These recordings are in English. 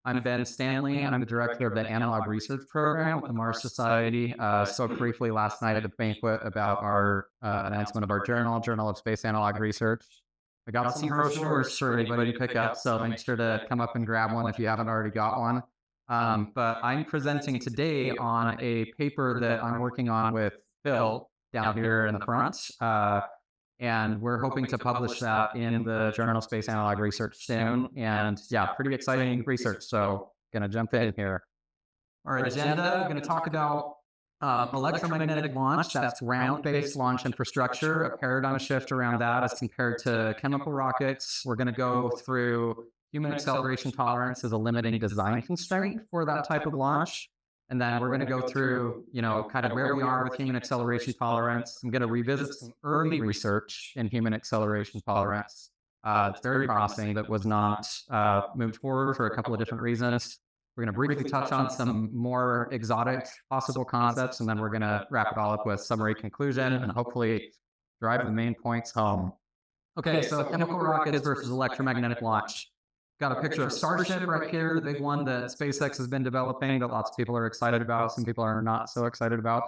I'm Ben Stanley. I'm the director of the Analog Research Program with the Mars Society. Spoke briefly last night at a banquet about our announcement of our Journal of Space Analog Research. I got some brochures for anybody to pick up, so make sure to come up and grab one if you haven't already got one. But I'm presenting today on a paper that I'm working on with Phil down here in the front. And we're hoping to publish that in the Journal of Space Analog Research soon. And yeah, pretty exciting research. So gonna jump in here. Our agenda, we're gonna talk about electromagnetic launch. That's ground-based launch infrastructure, a paradigm shift around that as compared to chemical rockets. We're gonna go through human acceleration tolerance as a limiting design constraint for that type of launch. And then we're going to go through, kind of where we are with human acceleration tolerance. I'm going to revisit some early research in human acceleration tolerance. It's very promising, that was not moved forward for a couple of different reasons. We're going to briefly touch on some more exotic possible concepts, and then we're going to wrap it all up with summary conclusion and hopefully drive the main points home. Okay, so chemical rockets versus electromagnetic launch. Got a picture of Starship right here, the big one that SpaceX has been developing that lots of people are excited about. Some people are not so excited about.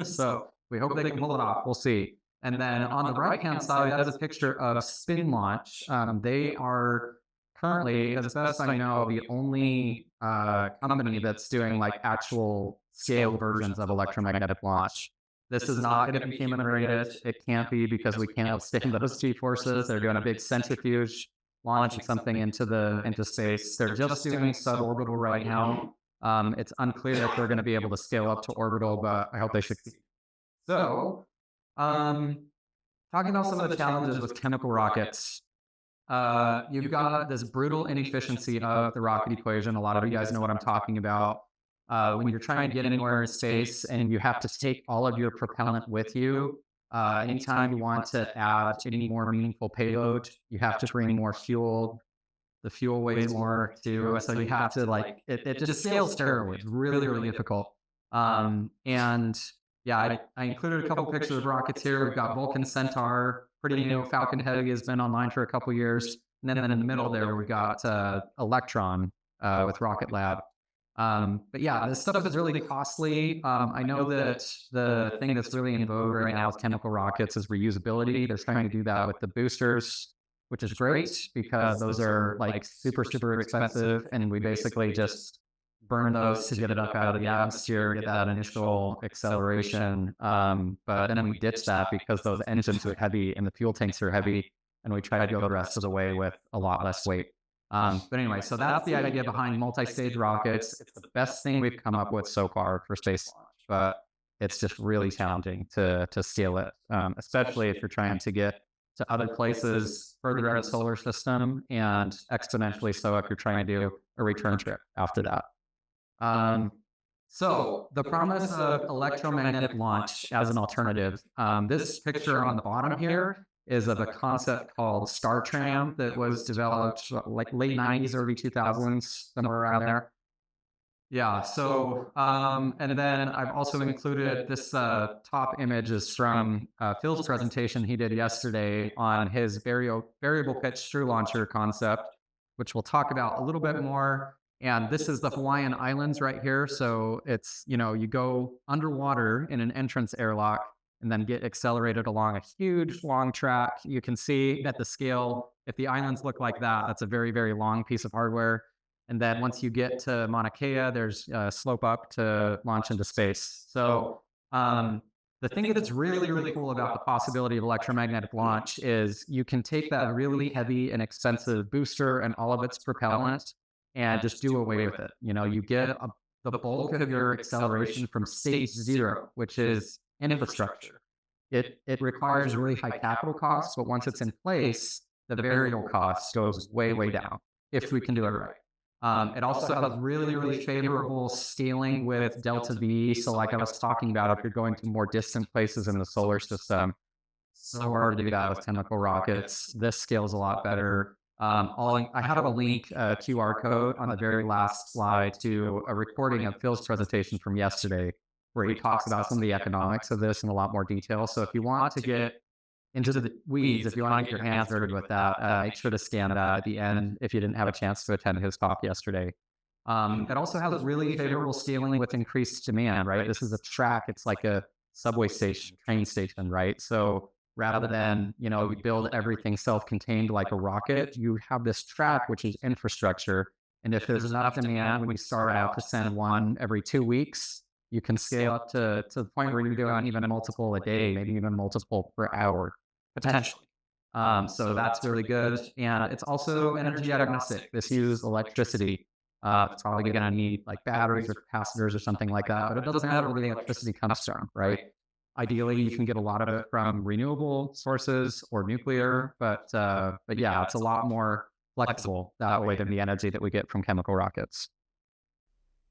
So we hope they can pull it off. We'll see. And then on the right-hand side, that is a picture of Spin Launch. They are currently, as best I know, the only company that's doing like actual scale versions of electromagnetic launch. This is not going to be human rated. It can't be because we can't withstand those G-forces. They're doing a big centrifuge, launching something into space. They're just doing suborbital right now. It's unclear if they're going to be able to scale up to orbital, but I hope they succeed. So, talking about some of the challenges with chemical rockets, you've got this brutal inefficiency of the rocket equation. A lot of you guys know what I'm talking about. When you're trying to get anywhere in space and you have to take all of your propellant with you, anytime you want to add any more meaningful payload, you have to bring more fuel. The fuel weighs more too, so you have to it just scales terribly. It's really, really difficult. And yeah, I included a couple pictures of rockets here. We've got Vulcan Centaur, pretty new. Falcon Heavy has been online for a couple years. And then in the middle there, we've got Electron with Rocket Lab. But yeah, this stuff is really costly. I know that the thing that's really in vogue right now with chemical rockets is reusability. They're trying to do that with the boosters, which is great because those are like super, super expensive. And we basically just burn those to get it up out of the atmosphere, get that initial acceleration. But then we ditch that because those engines are heavy and the fuel tanks are heavy. And we try to go the rest of the way with a lot less weight. But anyway, so that's the idea behind multi-stage rockets. It's the best thing we've come up with so far for space launch, but it's just really challenging to scale it, especially if you're trying to get to other places further out of the solar system, and exponentially so if you're trying to do a return trip after that. So the promise of electromagnetic launch as an alternative, this picture on the bottom here is of a concept called StarTram that was developed like late 90s, early 2000s, somewhere around there. Yeah, so, and then I've also included this top image is from Phil's presentation he did yesterday on his variable pitch screw launcher concept, which we'll talk about a little bit more. And this is the Hawaiian Islands right here. So it's, you go underwater in an entrance airlock and then get accelerated along a huge long track. You can see at the scale, if the islands look like that, that's a very, very long piece of hardware. And then once you get to Mauna Kea, there's a slope up to launch into space. So the thing that's really, really cool about the possibility of electromagnetic launch is you can take that really heavy and expensive booster and all of its propellant and just do away with it. You get the bulk of your acceleration from stage zero, which is infrastructure. It requires really high capital costs, but once it's in place, the variable cost goes way, way down if we can do it right. It also has really, really favorable scaling with delta V. So like I was talking about, if you're going to more distant places in the solar system, so hard to do that with chemical rockets. This scales a lot better. I have a link, QR code on the very last slide to a recording of Phil's presentation from yesterday, where he talks about some of the economics of this in a lot more detail. So if you want to get into the weeds, if you want to get your hands dirty with that, make sure to scan that at the end if you didn't have a chance to attend his talk yesterday. It also has really favorable scaling with increased demand, right? This is a track. It's like a subway station, train station, right? So rather than, you build everything self-contained like a rocket, you have this track, which is infrastructure. And if there's enough demand, when you start out to send one every 2 weeks, you can scale up to the point where you're doing even multiple a day, maybe even multiple per hour, potentially. So that's really good. And it's also energy agnostic. This uses electricity. It's probably going to need like batteries or capacitors or something like that, but it doesn't matter where the electricity comes from, right? Ideally, you can get a lot of it from renewable sources or nuclear, but yeah, it's a lot more flexible that way than the energy that we get from chemical rockets.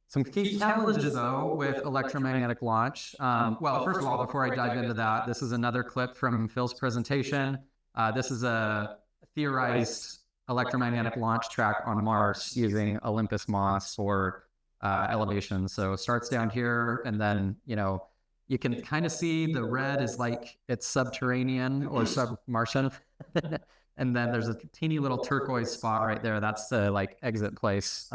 Some key challenges, though, with electromagnetic launch. Well, first of all, before I dive into that, this is another clip from Phil's presentation. This is a theorized electromagnetic launch track on Mars using Olympus Moss for elevation. So it starts down here, and then, you can kind of see the red is like it's subterranean or sub-Martian. And then there's a teeny little turquoise spot right there. That's the like exit place.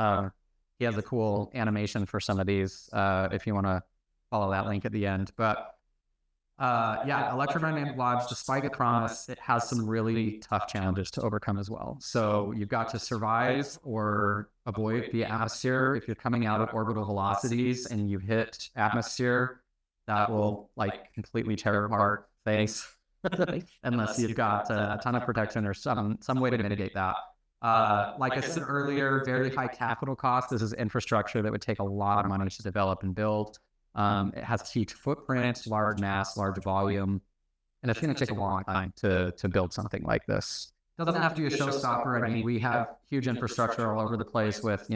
He has a cool animation for some of these if you want to follow that link at the end. But yeah, electromagnetic launch, despite the promise, it has some really tough challenges to overcome as well. So you've got to survive or avoid the atmosphere. If you're coming out at orbital velocities and you hit atmosphere, that will like completely tear apart things unless you've got a ton of protection or some way to mitigate that. Like I said earlier, very high capital cost. This is infrastructure that would take a lot of money to develop and build. It has huge footprint, large mass, large volume, and it's going to take a long time to build something like this. It doesn't have to be a showstopper. I mean, we have huge infrastructure all over the place with,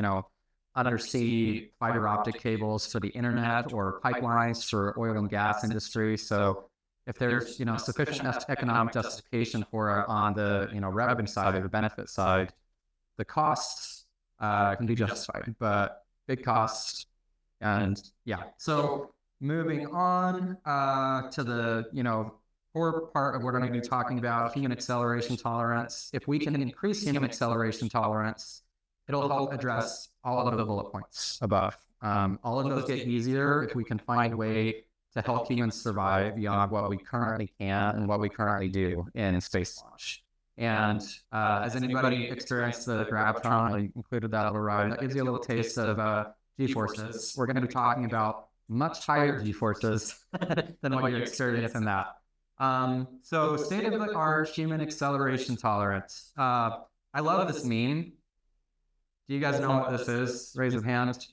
undersea fiber optic cables for the internet or pipelines for oil and gas industry. So if there's, sufficient economic justification for it on the, revenue side or the benefit side, the costs can be justified, but big costs. And yeah, so moving on to the, core part of what I'm going to be talking about, human acceleration tolerance. If we can increase human acceleration tolerance, it'll help address all of the bullet points above. All of those get easier if we can find a way to help humans survive beyond what we currently can and what we currently do in space launch. And has anybody experienced the Gravitron? I included that little ride. That gives you a little taste of G-forces. We're going to be talking about much higher G-forces than what you're experiencing that. So state-of-the-art human acceleration tolerance. I love this meme. Do you guys know what this is? Raise your hand.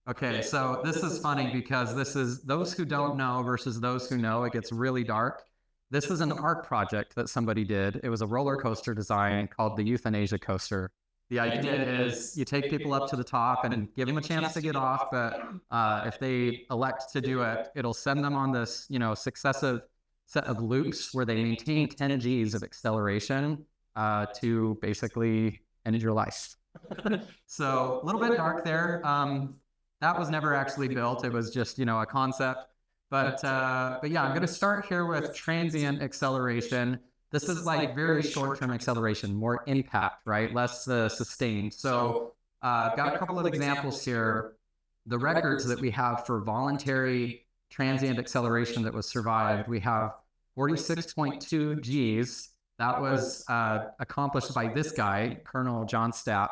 Okay, so this is funny because this is those who don't know versus those who know. It gets really dark. This is an art project that somebody did. It was a roller coaster design called the Euthanasia Coaster. The idea is you take people up to the top and give them a chance to get off, but if they elect to do it, it'll send them on this, successive set of loops where they maintain 10 Gs of acceleration to basically end your life. So a little bit dark there. That was never actually built. It was just, a concept. But yeah, I'm going to start here with transient acceleration. This is like very short-term acceleration, more impact, right? Less sustained. So got a couple of examples here. The records that we have for voluntary transient acceleration that was survived, we have 46.2 Gs. That was accomplished by this guy, Colonel John Stapp,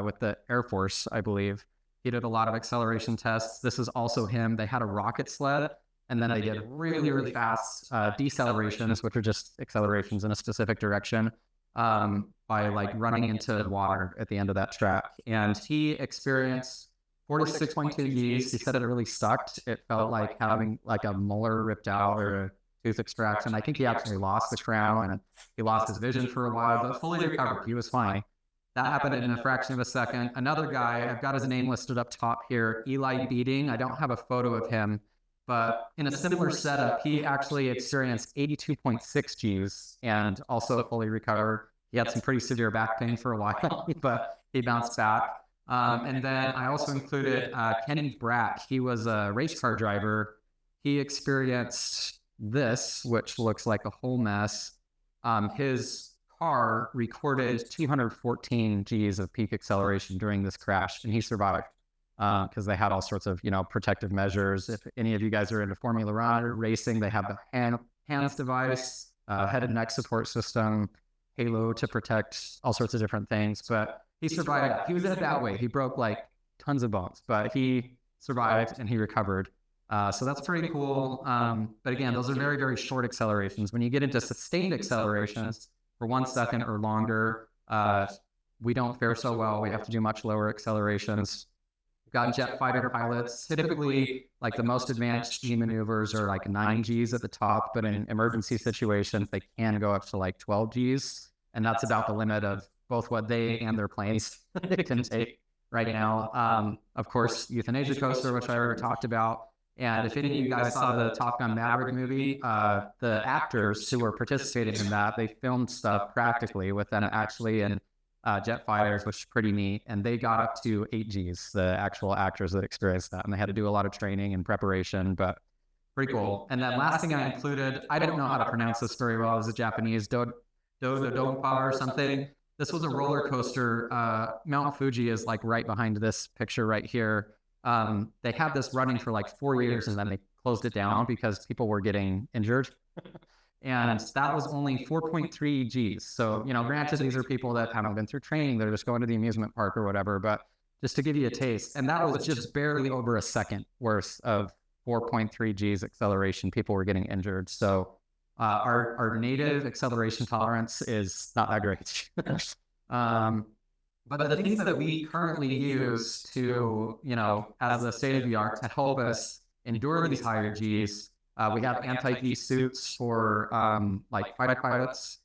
with the Air Force, I believe. He did a lot of acceleration tests. This is also him. They had a rocket sled, and then they did really, really fast decelerations, which are just accelerations in a specific direction by like running into water at the end of that track. And he experienced 46.2 Gs. He said it really sucked. It felt like having like a molar ripped out or a tooth extraction. I think he actually lost the crown and he lost his vision for a while, but fully recovered. He was fine. That happened in a fraction of a second. Another guy, I've got his name listed up top here, Eli Beating. I don't have a photo of him, but in a similar setup, he actually experienced 82.6 Gs and also fully recovered. He had some pretty severe back pain for a while, but he bounced back. And then I also included Kenny Brack. He was a race car driver. He experienced this, which looks like a whole mess. His car recorded 214 Gs of peak acceleration during this crash, and he survived. because they had all sorts of, protective measures. If any of you guys are into Formula One racing, they have the hands device, head and neck support system, halo to protect all sorts of different things. But he survived. He was in a bad way. He broke like tons of bones, but he survived and he recovered. So that's pretty cool. But again, those are very, very short accelerations. When you get into sustained accelerations for 1 second or longer, we don't fare so well. We have to do much lower accelerations. We've got jet fighter pilots. Typically, like the most advanced G maneuvers are like 9 Gs at the top, but in emergency situations, they can go up to like 12 Gs. And that's about the limit of both what they and their planes can take right now. Of course, euthanasia coaster, which I already talked about. And if any of you guys saw the Top Gun Maverick movie, the actors who were participating in that, they filmed stuff practically with them actually in jet fighters, which is pretty neat. And they got up to 8 Gs, the actual actors that experienced that. And they had to do a lot of training and preparation, but pretty cool. And then last thing I included, I don't know how to pronounce this very well, is a Japanese, Dodonpa or something. This was a roller coaster. Mount Fuji is like right behind this picture right here. They had this running for like 4 years and then they closed it down because people were getting injured. And that was only 4.3 Gs. So, granted, these are people that haven't been through training. They're just going to the amusement park or whatever, but just to give you a taste. And that was just barely over a second worth of 4.3 Gs acceleration. People were getting injured. So our native acceleration tolerance is not that great. But the things that we currently use to, as the state of the art to help us endure these higher Gs, we have anti-G suits for like fighter pilots.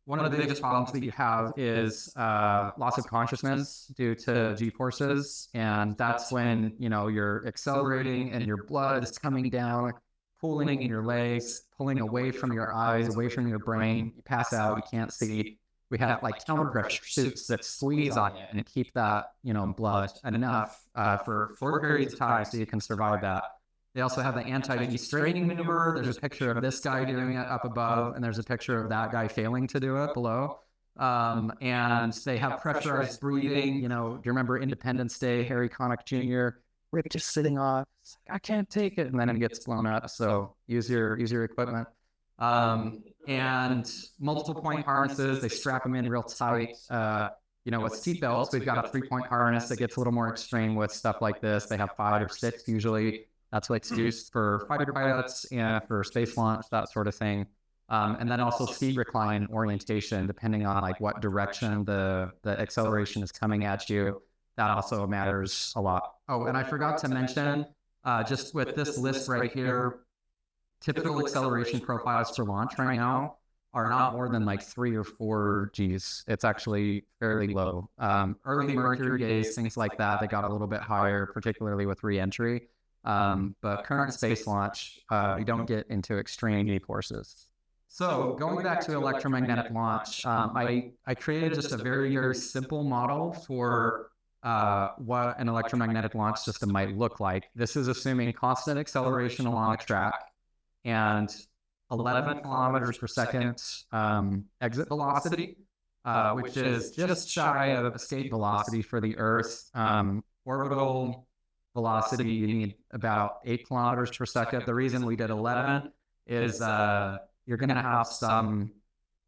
One of the biggest problems that you have is loss of consciousness due to G forces. And that's when, you're accelerating and your blood is coming down, pulling in your legs, pulling away from your eyes, away from your brain. You pass out, you can't see. We have like counter pressure suits that squeeze on you and keep that, blood enough for short periods of time so you can survive that. They also have the anti-G straining maneuver. There's a picture of this guy doing it up above, and there's a picture of that guy failing to do it below. And they have pressurized breathing. Do you remember Independence Day, Harry Connick Jr.? We're just sitting off. I can't take it, and then it gets blown up. So use your equipment. And multiple point harnesses, they strap them in real tight. With seat belts, we've got a 3-point harness that gets a little more extreme with stuff like this. They have 5 or 6 usually. That's what's used for fighter pilots and for space launch, that sort of thing. And then also seat recline orientation, depending on like what direction the acceleration is coming at you. That also matters a lot. Oh, and I forgot to mention, just with this list right here, typical acceleration profiles for launch right now are not more than like 3 or 4 Gs. It's actually fairly low. Early Mercury days, things like that, they got a little bit higher, particularly with re-entry. But current space launch, we don't get into extreme G forces. So going back to electromagnetic launch, I created just a very, very simple model for what an electromagnetic launch system might look like. This is assuming constant acceleration along a track and 11 kilometers per second exit velocity, which is just shy of escape velocity for the Earth. Orbital velocity, you need about 8 kilometers per second. The reason we did 11 is you're going to have some,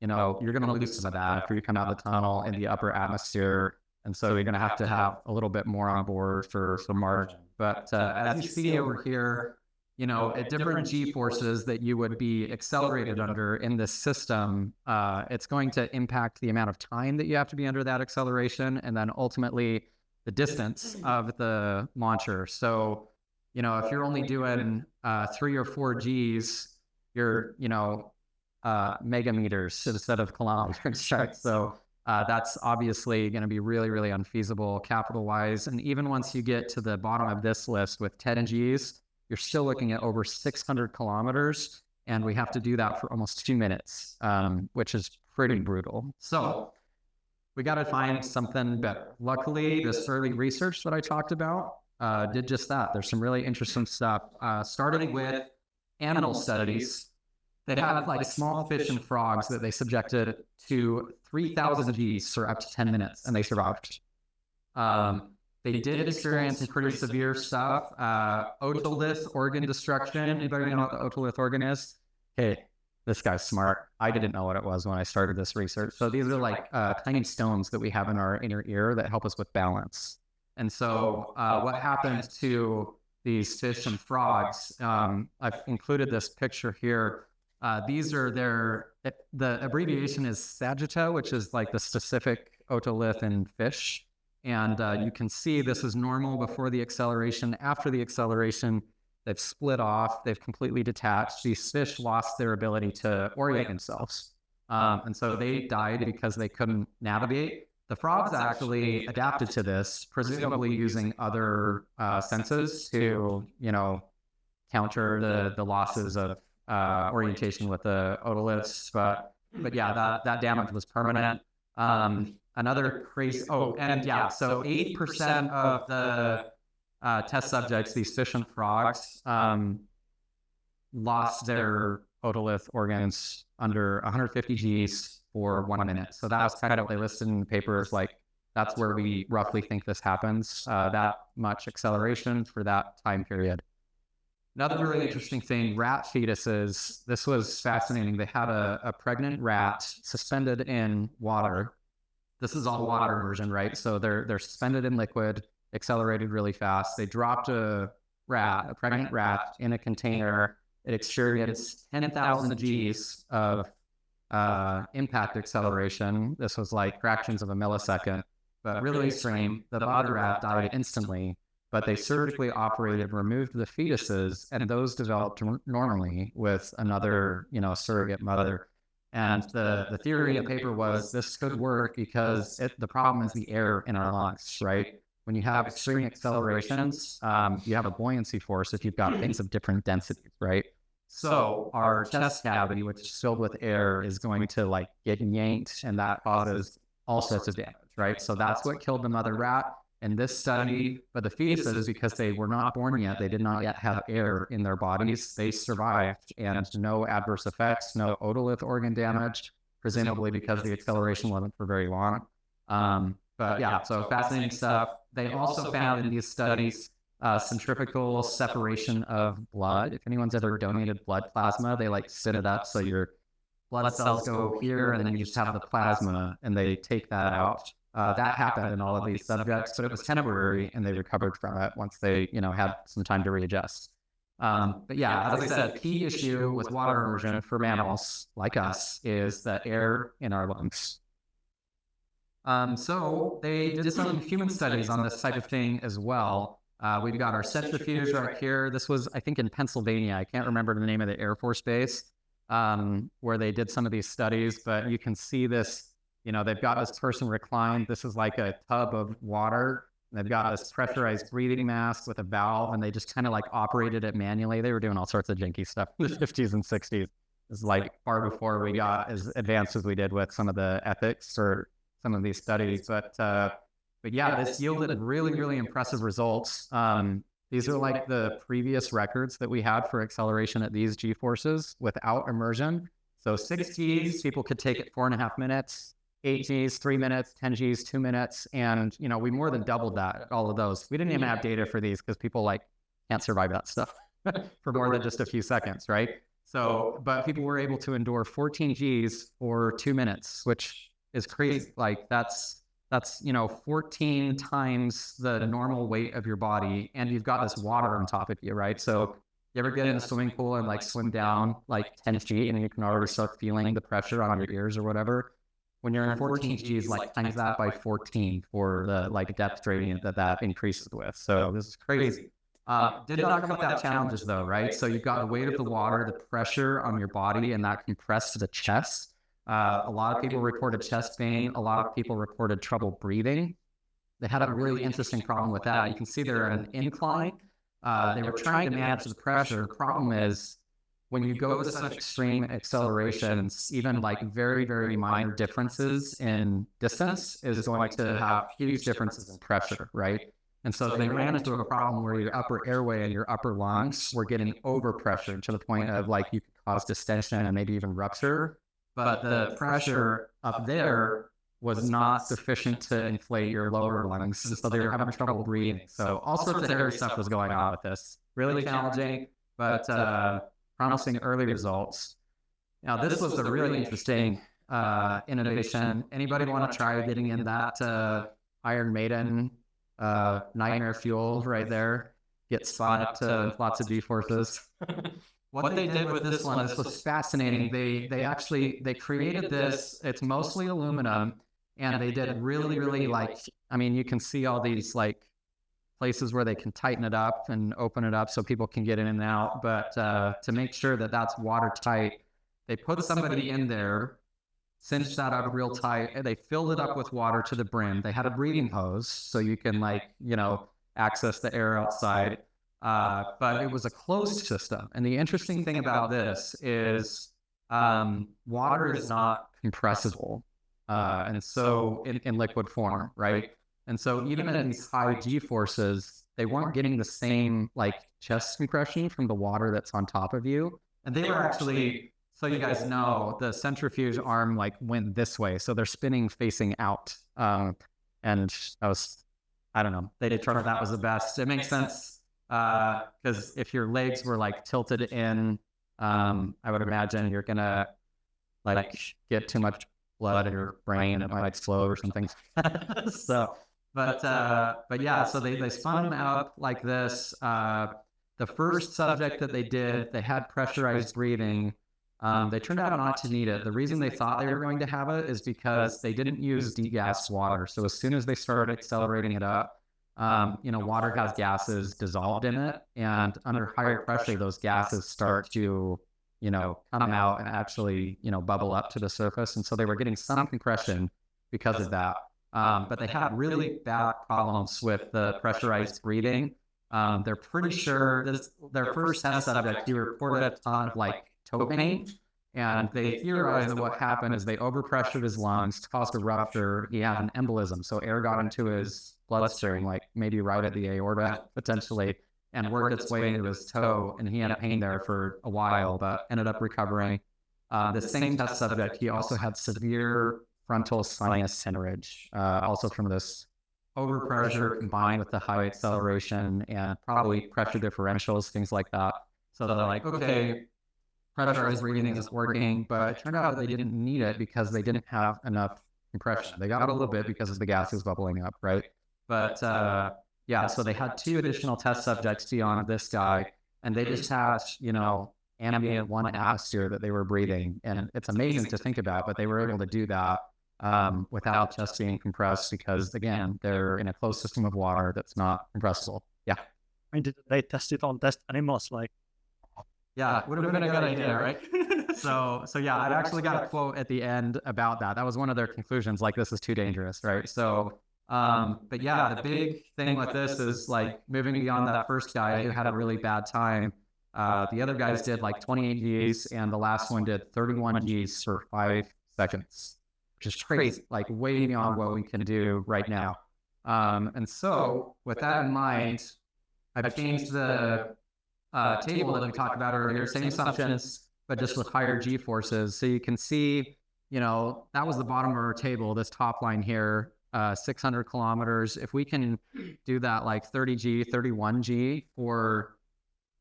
you're going to lose some of that after you come out of the tunnel in the upper atmosphere. And so you're going to have a little bit more on board for some margin. But as you see over here, at different G forces that you would be accelerated under in this system, it's going to impact the amount of time that you have to be under that acceleration, and then ultimately the distance of the launcher. So, if you're only doing 3 or 4 Gs, you're, megameters instead of kilometers, right? So that's obviously going to be really, really unfeasible capital-wise. And even once you get to the bottom of this list with 10 Gs, you're still looking at over 600 kilometers, and we have to do that for almost 2 minutes, which is pretty brutal. So we got to find something better. Luckily, this early research that I talked about did just that. There's some really interesting stuff, starting with animal studies. They had like small fish and frogs that they subjected to 3,000 Gs for up to 10 minutes, and they survived. They did experience some pretty severe stuff. Otolith organ destruction. Anybody know what the otolith organ is? Hey, this guy's smart. I didn't know what it was when I started this research. So these are like tiny stones that we have in our inner ear that help us with balance. And so what happens to these fish and frogs, I've included this picture here. These are the abbreviation is sagitta, which is like the specific otolith in fish. And you can see this is normal before the acceleration. After the acceleration, they've split off. They've completely detached. These fish lost their ability to orient themselves. And so they died because they couldn't navigate. The frogs actually adapted to this, presumably using other senses to, counter the losses of orientation with the otoliths. But yeah, that damage was permanent. Another crazy, so 8% of the test subjects, these fish and frogs, lost their otolith organs under 150 Gs for 1 minute. So that was kind of what they listed in the papers, like that's where we roughly think this happens, that much acceleration for that time period. Another really interesting thing, rat fetuses. This was fascinating. They had a pregnant rat suspended in water. This is all water immersion, right? So they're suspended in liquid, accelerated really fast. They dropped a pregnant rat in a container. It experienced 10,000 Gs of impact acceleration. This was like fractions of a millisecond, but really extreme. The mother rat died instantly, but they surgically operated, removed the fetuses, and those developed normally with another, surrogate mother. And the theory in the paper was this could work because the problem is the air in our lungs, right? When you have extreme accelerations, you have a buoyancy force if you've got things of different densities, right? So our chest cavity, which is filled with air, is going to get yanked, and that causes all sorts of damage, right? So that's what killed the mother rat in this study. But the fetuses, because they were not born yet, they did not yet have air in their bodies, they survived, and no adverse effects, no otolith organ damage, presumably because the acceleration wasn't for very long. But yeah, so fascinating stuff. They also found in these studies centrifugal separation of blood. If anyone's ever donated blood plasma, they sit it up so your blood cells go here, and then you just have the plasma, and they take that out. That happened in all of these subjects, but it was temporary, and they recovered from it once they, had some time to readjust. But yeah, as I said, key issue with water immersion for mammals like us is the air in our lungs. So they did some human studies on this type of thing as well. We've got our centrifuge right here. This was, I think, in Pennsylvania. I can't remember the name of the Air Force Base, where they did some of these studies, but you can see this, they've got this person reclined. This is like a tub of water. They've got this pressurized breathing mask with a valve, and they just kind of operated it manually. They were doing all sorts of janky stuff in the 50s and 60s. This is far before we got as advanced as we did with some of the ethics or some of these studies. But yeah, this yielded really, really impressive results. These are the previous records that we had for acceleration at these G forces without immersion. So 6 Gs, people could take it 4.5 minutes, 8 Gs, 3 minutes, 10 Gs, 2 minutes. And, we more than doubled that, all of those. We didn't even have data for these because people can't survive that stuff for more than just a few seconds, right? So, but people were able to endure 14 Gs for 2 minutes, which is crazy. That's 14 times the normal weight of your body, and you've got this water on top of you, right? So you ever get in a swimming pool and swim down 10 feet, and you can already start feeling the pressure on your ears or whatever? When you're in 14 Gs, times that by 14 for the depth gradient that increases with. So this is crazy. Did not come without challenges though, right? So you've got the weight of the water, the pressure on your body, and that compressed the chest. A lot of people reported chest pain. A lot of people reported trouble breathing. They had a really interesting problem with that. You can see they're at an incline. They were trying to manage the pressure. The problem is when you go to such extreme accelerations, even very, very minor differences in distance is going to have huge differences in pressure, right? And so they ran into a problem where your upper airway and your upper lungs were getting overpressured to the point of you could cause distension and maybe even rupture. But the pressure up there was not sufficient to inflate your lower lungs, and so they were having trouble breathing. So all sorts of hairy stuff was going on with this. Really challenging, but promising early results. Now, this was a really interesting innovation. Anybody want to try getting in that Iron Maiden nightmare fuel right there? Get spun up to lots of G-forces. What they did with this one, this was fascinating. They created this. It's mostly aluminum, and they did really like, I mean, you can see all these like places where they can tighten it up and open it up so people can get in and out. But to make sure that that's watertight, they put somebody in there, cinched that up real tight, and they filled it up with water to the brim. They had a breathing hose so you can, like, you know, access the air outside. But it was a closed system. And the interesting thing about this is water is not compressible. And so in liquid form, right? And so even at these high G forces, they weren't getting the same like chest compression from the water that's on top of you. And they were actually, so you guys know, the centrifuge arm like went this way. So they're spinning facing out. And that was, I don't know, they determined that was the best. It makes sense. Because if your legs were like tilted in, I would imagine you're gonna like get too much blood in your brain and it might explode or something. So, but yeah, so they spun them up like this. The first subject that they did, they had pressurized breathing. They turned out not to need it. The reason they thought they were going to have it is because they didn't use degassed water. So as soon as they started accelerating it up, you know, water has gases dissolved in it, and under higher pressure, those gases start to, you know, come out and actually, you know, bubble up to the surface. And so they were getting some compression because of that. But they had really bad problems with the pressurized breathing. They're pretty sure their first test subject, he reported a ton of like toe pain. And they theorized that what happened is they overpressured his lungs, caused a rupture. He had an embolism, so air got into his bloodstream, like maybe right at the aorta, potentially, and worked its way into his toe. And he had pain there for a while, but ended up recovering. The same test subject, he also had severe frontal sinus hemorrhage, also from this overpressure combined with the high acceleration and probably pressure differentials, things like that. So they're like, okay, pressurized breathing is working, but it turned out they didn't need it because they didn't have enough compression. They got a little bit because of the gases bubbling up, right? But yeah, so they had 2 additional test subjects beyond this guy, and they just had, you know, ambient 1 atmosphere that they were breathing. And it's amazing to think about, but they were able to do that without just being compressed because, again, they're in a closed system of water that's not compressible. Yeah. I mean, did they test it on test animals? Like, yeah, would have been a good idea, right? So yeah, I've actually got a quote at the end about that. That was one of their conclusions, like, this is too dangerous, right? So, but yeah, the big thing with this is like moving beyond that first guy who had a really bad time. The other guys did like 28 Gs, and the last one did 31 Gs for 5 seconds, which is crazy, like way beyond what we can do right now. And so with that in mind, I've changed the table that we talked about earlier, same assumptions, but just with higher G forces. So you can see, you know, that was the bottom of our table, this top line here, 600 kilometers. If we can do that like 30G, 31G for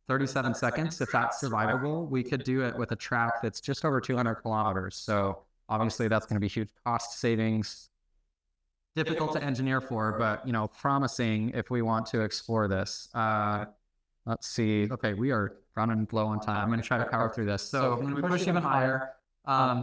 37 seconds, if that's survivable, we could do it with a track that's just over 200 kilometers. So obviously that's going to be huge cost savings, difficult to engineer for, but, you know, promising if we want to explore this. Let's see. Okay, we are running low on time. I'm going to try to power through this. So when we push even higher,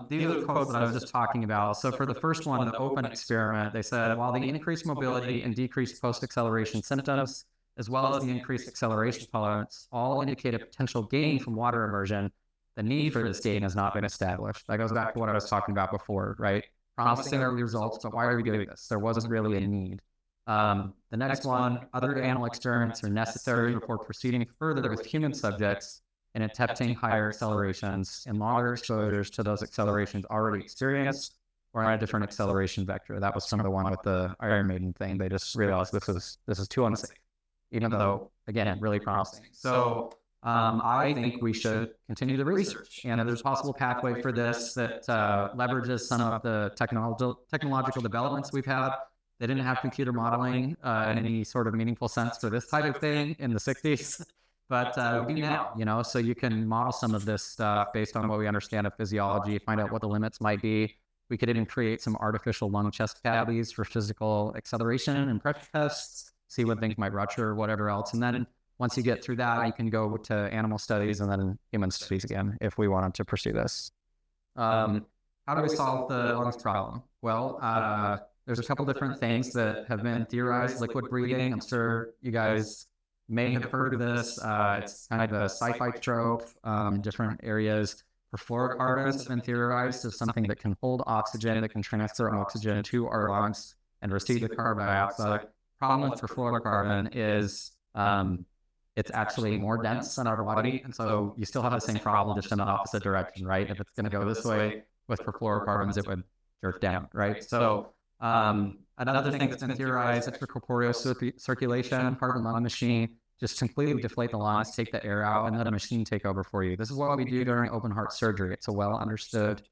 these are the quotes that I was just talking about. So for the first one, the open experiment, they said, while the increased mobility and decreased post-acceleration symptoms, as well as the increased acceleration tolerance, all indicate a potential gain from water immersion, the need for this gain has not been established. That goes back to what I was talking about before, right? Promising early results, but why are we doing this? There wasn't really a need. The next one, other animal experiments are necessary before proceeding further with human subjects in attempting higher accelerations and longer exposures to those accelerations already experienced or on a different acceleration vector. That was some of the one with the Iron Maiden thing. They just realized this is too unsafe, even though, again, really promising. So I think we should continue the research. And there's a possible pathway for this that leverages some of the technological developments we've had. They didn't have computer modeling in any sort of meaningful sense for this type of thing in the 60s. But we do now, so you can model some of this stuff based on what we understand of physiology, find out what the limits might be. We could even create some artificial lung chest cavities for physical acceleration and pressure tests, see what things might rupture or whatever else. And then once you get through that, you can go to animal studies and then human studies again if we wanted to pursue this. How do we solve the lungs problem? Well, there's a couple different things that have been theorized. Liquid breathing, I'm sure you guys may have heard of this. It's kind of a sci-fi trope in different areas. Perfluorocarbons have been theorized as something that can hold oxygen, that can transfer oxygen to our lungs and receive the carbon dioxide. Problem with perfluorocarbon is it's actually more dense than our body, and so you still have the same problem, just in the opposite direction, right? If it's going to go this way with perfluorocarbons, it would jerk down, right? So another thing that's been theorized, extracorporeal circulation, part of the lung machine, just completely deflate the lungs, take the air out, and let a machine take over for you. This is what we do during open heart surgery. It's a well understood,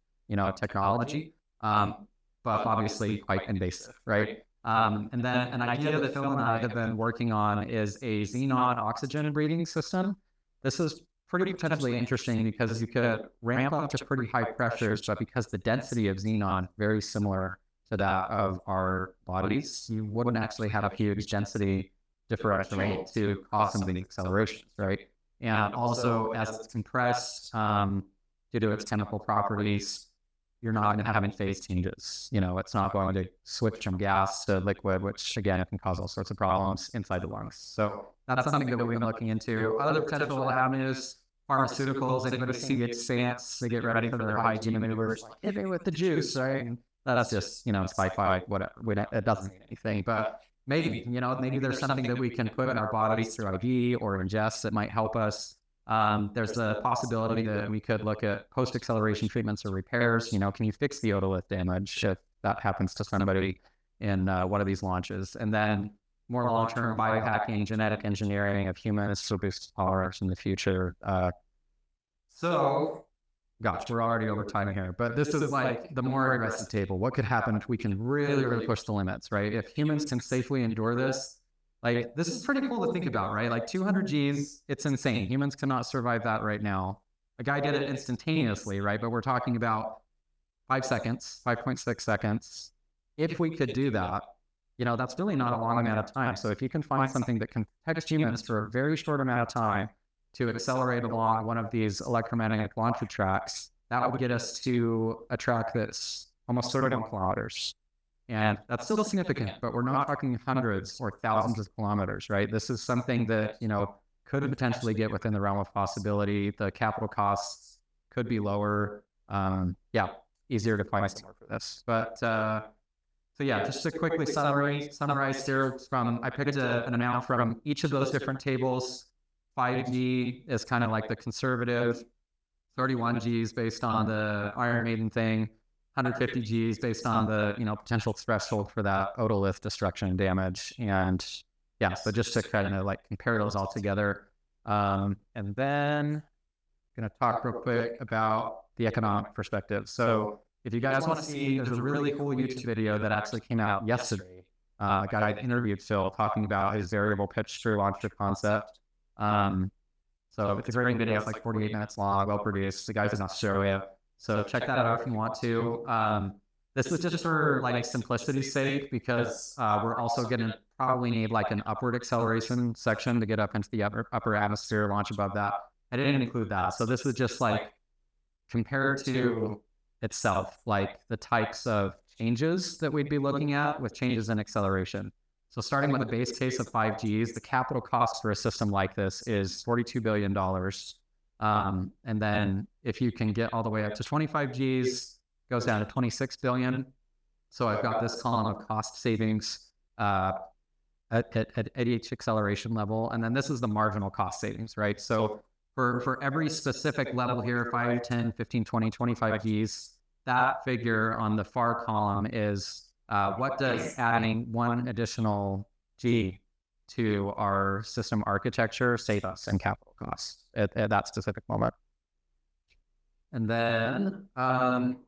technology, but obviously quite invasive, right? And then an idea that Phil and I have been working on is a xenon oxygen breathing system. This is pretty potentially interesting because you could ramp up to pretty high pressures, but because the density of xenon very similar to that of our bodies, you wouldn't actually have a huge density differential to cause some of the accelerations, right? And also, as it's compressed due to its chemical properties, you're not going to have any phase changes. It's not going to switch from gas to liquid, which again, can cause all sorts of problems inside the lungs. So that's something that we've been looking into. Other potential avenues, pharmaceuticals. Anybody see its stance? They get ready for their hygiene maneuvers, like hit me with the juice, right? And that's just, sci-fi, whatever. It doesn't mean anything, but maybe, maybe there's something that we can put in our bodies through IV or ingest that might help us. There's the possibility that we could look at post-acceleration treatments or repairs. Can you fix the otolith damage if that happens to somebody in one of these launches? And then more long-term biohacking, genetic engineering of humans to boost tolerance in the future. Gosh, we're already over time here, but this is like the more aggressive table. What could happen if we can really, really push the limits, right? If humans can safely endure this, like, this is pretty cool to think about, right? Like 200 Gs, it's insane. Humans cannot survive that right now. A guy did it instantaneously, right? But we're talking about 5 seconds, 5.6 seconds. If we could do that, that's really not a long amount of time. So if you can find something that can protect humans for a very short amount of time to accelerate along one of these electromagnetic launcher tracks, that would get us to a track that's almost 31 kilometers. And that's still significant, but we're not talking hundreds or thousands of kilometers, right? This is something that, could potentially get within the realm of possibility. The capital costs could be lower. Easier to find somewhere for this. But so yeah, just to quickly summarize here I picked an amount from each of those different tables. 5G is kind of like the conservative, 31 Gs based on the Iron Maiden thing, 150 Gs based on the potential threshold for that otolith destruction and damage. And yeah, so just to kind of like compare those all together. And then I'm going to talk real quick about the economic perspective. So if you guys want to see, there's a really cool YouTube video that actually came out yesterday. A guy interviewed Phil talking about his variable pitch through launcher concept. So it's a great video. It's like 48 minutes long, well produced. The guy's in Australia. So check that out if you want to. This is just for like simplicity's sake, because we're also going to probably need like an upward acceleration section to get up into the upper atmosphere, launch above that. I didn't include that. So this is just like compared to itself, like the types of changes that we'd be looking at with changes in acceleration. So starting with a base case of 5Gs, the capital cost for a system like this is $42 billion. And then if you can get all the way up to 25 Gs, goes down to 26 billion. So I've got this column of cost savings at each acceleration level. And then this is the marginal cost savings, right? So for every specific level here, 5, 10, 15, 20, 25 Gs, that figure on the far column is what does adding one additional G to our system architecture save us in capital costs at that specific moment. And then,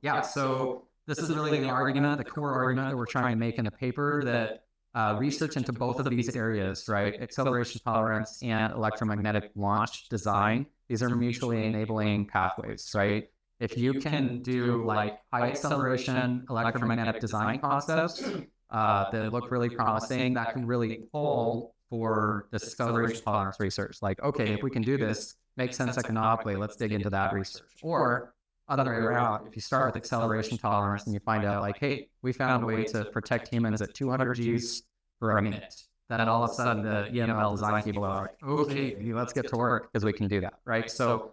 yeah, so this is really the argument, the core argument that we're trying to make in the paper, that research into both of these areas, right, acceleration tolerance and electromagnetic launch design, these are mutually enabling pathways, right? If you can do like high acceleration electromagnetic design concepts that look really promising, that can really pull for this acceleration tolerance research. Like, okay, if we can do this, makes sense economically, let's dig into that research. Or other way around, if you start with acceleration tolerance and you find out like, hey, we found a way to protect humans at 200 Gs per minute, then all of a sudden the EML design people are like, okay, let's get to work because we can do that, right? So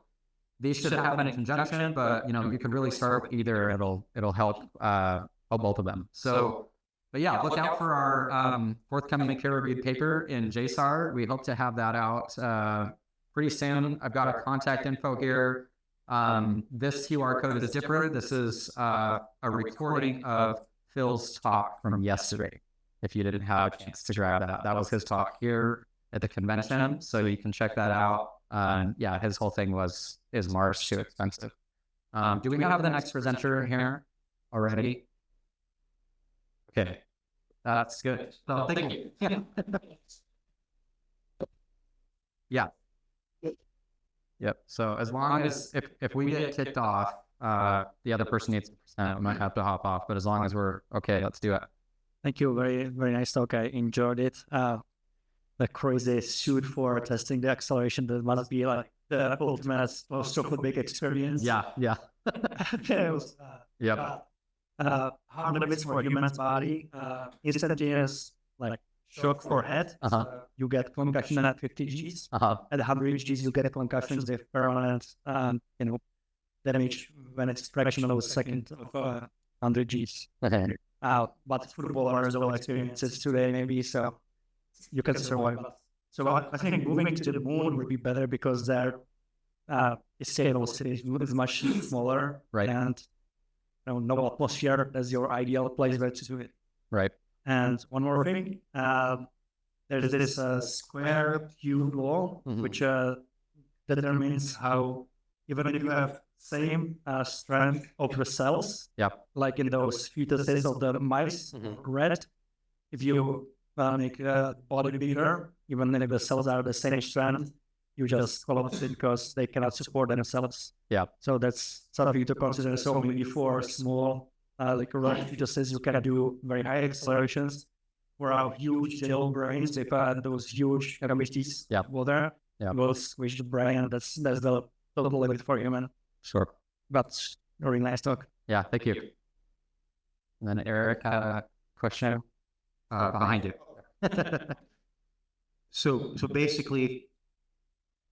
these should happen in conjunction, but you can really start with either. It'll help both of them. So, but yeah, look out for our forthcoming peer-reviewed paper in JSAR. We hope to have that out pretty soon. I've got a contact info here. This QR code is different. This is a recording of Phil's talk from yesterday. If you didn't have a chance to grab that, that was his talk here at the convention. So you can check that out. Yeah, his whole thing is Mars too expensive? Do we have the next presenter here already? Okay, that's good. So thank you. Yeah. Yep. So as long as if we get kicked off, the other person needs to present. I might have to hop off, but as long as we're okay, let's do it. Thank you. Very, very nice talk. I enjoyed it. The crazy suit for testing the acceleration, that must be like the ultimate super big experience. Yeah. It was, hard limits for human's body. Instantaneous like shock for head. You get concussion at 50 Gs. At 100 Gs, you get concussions with permanent, damage when it's fractional of a second of 100 Gs. But footballers will experience it today, maybe, so you can survive. So I think moving to the moon would be better because their escape velocity is much smaller, right? And no atmosphere. That's your ideal place where to do it, right? And one more thing, there's this square cube law, which determines how, even if you have same strength of the cells, like in those fetuses of the mice, red, if you make a body bigger, even if the cells are the same strength, you just collapse it because they cannot support themselves. So that's something to consider. So maybe for small, like red fetuses, you can do very high accelerations. For our huge tail brains, if those huge cavities water will squish the brain, that's the total limit for human. Sure. But very nice talk. Yeah, thank you. And then Eric, question behind you. So basically,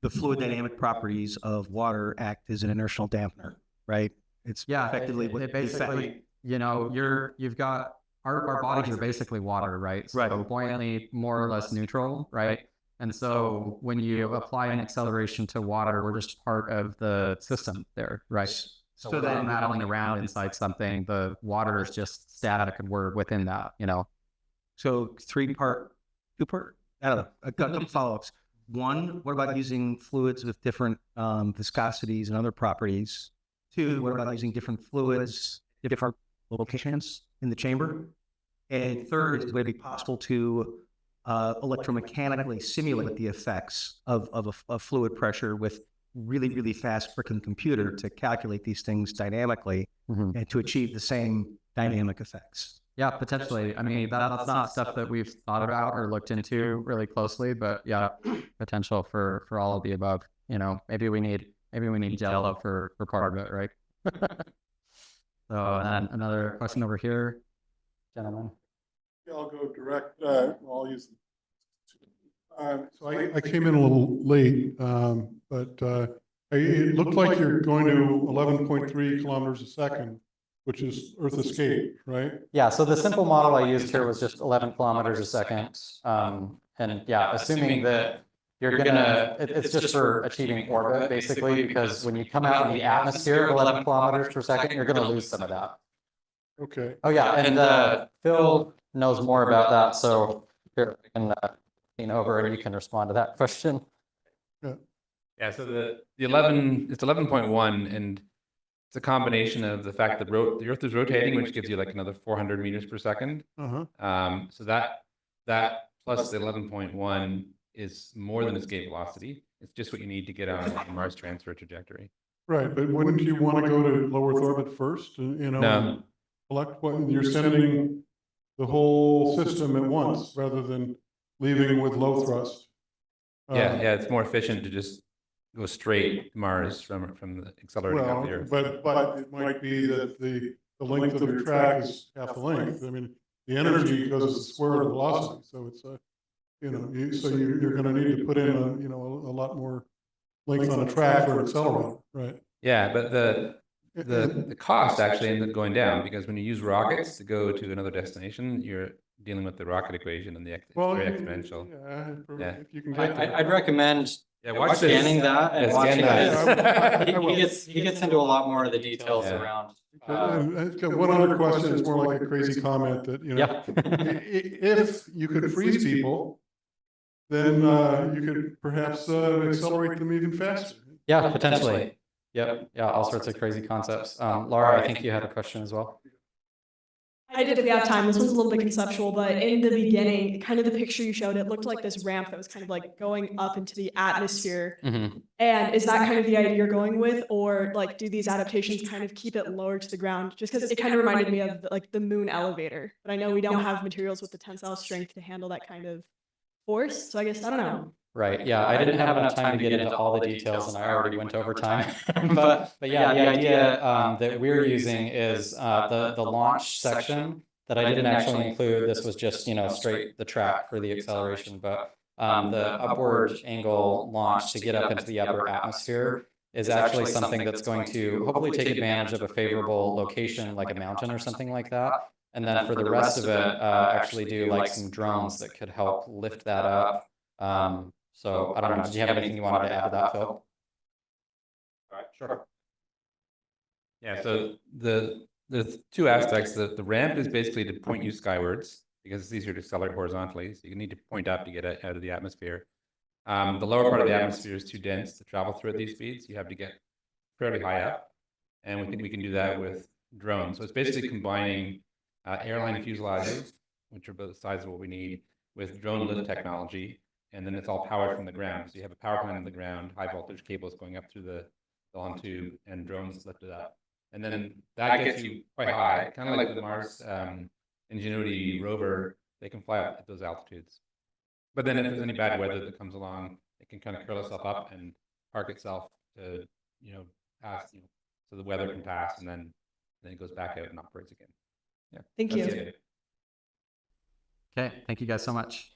the fluid dynamic properties of water act as an inertial dampener, right? It's effectively what it basically, you've got our bodies are basically water, right? So buoyantly more or less neutral, right? And so when you apply an acceleration to water, we're just part of the system there, right? So we're not rattling around inside something. The water is just static and we're within that, So two-part, I don't know, a couple follow-ups. One, what about using fluids with different viscosities and other properties? Two, what about using different fluids, different locations in the chamber? And third, would it be possible to electromechanically simulate the effects of fluid pressure with really, really fast freaking computer to calculate these things dynamically and to achieve the same dynamic effects? Yeah, potentially. I mean, that's not stuff that we've thought about or looked into really closely, but yeah, potential for all of the above. Maybe we need Jello for part of it, right? So, and another question over here, gentlemen. I'll go direct. I'll use. So I came in a little late, but it looked like you're going to 11.3 kilometers a second, which is Earth escape, right? Yeah, so the simple model I used here was just 11 kilometers a second. And yeah, assuming that you're it's just for achieving orbit, basically, because when you come out in the atmosphere at 11 kilometers per second, you're going to lose some of that. Okay. Oh yeah, and Phil knows more about that, so here, I can over, and you can respond to that question. Yeah, so the 11, it's 11.1, and it's a combination of the fact that the Earth is rotating, which gives you like another 400 meters per second. So that plus the 11.1 is more than escape velocity. It's just what you need to get on a Mars transfer trajectory. Right, but wouldn't you want to go to low Earth orbit first, you know? No. And collect what you're sending the whole system at once rather than leaving with low thrust. Yeah, it's more efficient to just go straight to Mars from the accelerating up the Earth. But it might be that the length of your track is half the length. I mean, the energy goes as the square of the velocity, so it's a, you know, so you're going to need to put in a, you know, a lot more length on a track for an accelerator, right? Yeah, but the cost actually ends up going down, because when you use rockets to go to another destination, you're dealing with the rocket equation, and it's very exponential. Yeah, Yeah. if you can get there. I'd recommend watch scanning this. that and Yeah, watching scan that. it. He gets into a lot more of the details Yeah. around. I've got one other question. It's more like a crazy comment that, you know, if you could freeze people, then you could perhaps accelerate them even faster. Yeah, potentially. Yep. Yeah, all sorts of crazy concepts. Laura, I think you had a question as well. I did, if we have time. This one's a little bit conceptual, but in the beginning, kind of the picture you showed, it looked like this ramp that was kind of like going up into the atmosphere. And is that kind of the idea you're going with, or like do these adaptations kind of keep it lower to the ground? Just because it kind of reminded me of like the moon elevator, but I know we don't have materials with the tensile strength to handle that kind of force. So I guess, I don't know. Right. Yeah, I didn't have enough time to get into all the details, and I already went over time. but yeah, the idea that we're using is the launch section that I didn't actually include. This was just, you know, straight the track for the acceleration, but the upward angle launch to get up into the upper atmosphere is actually something that's going to hopefully take advantage of a favorable location, like a mountain or something like that. And then for the rest of it, actually do like some drones that could help lift that up. So I don't know. Did you have anything you wanted to add to that, Phil? All right, sure. Yeah, so the two aspects. The ramp is basically to point you skywards, because it's easier to accelerate horizontally. So you need to point up to get out of the atmosphere. The lower part of the atmosphere is too dense to travel through at these speeds. You have to get fairly high up, and we think we can do that with drones. So it's basically combining airline fuselages, which are about the size of what we need, with drone lift technology. And then it's all powered from the ground. So you have a power plant on the ground, high voltage cables going up through the long tube, and drones lifted up. And then that gets you quite high, kind of like the Mars Ingenuity rover. They can fly up at those altitudes. But then if there's any bad weather that comes along, it can kind of curl itself up and park itself to, you know, pass, you know, so the weather can pass, and then it goes back out and operates again. Yeah. Thank you. Okay. Thank you guys so much.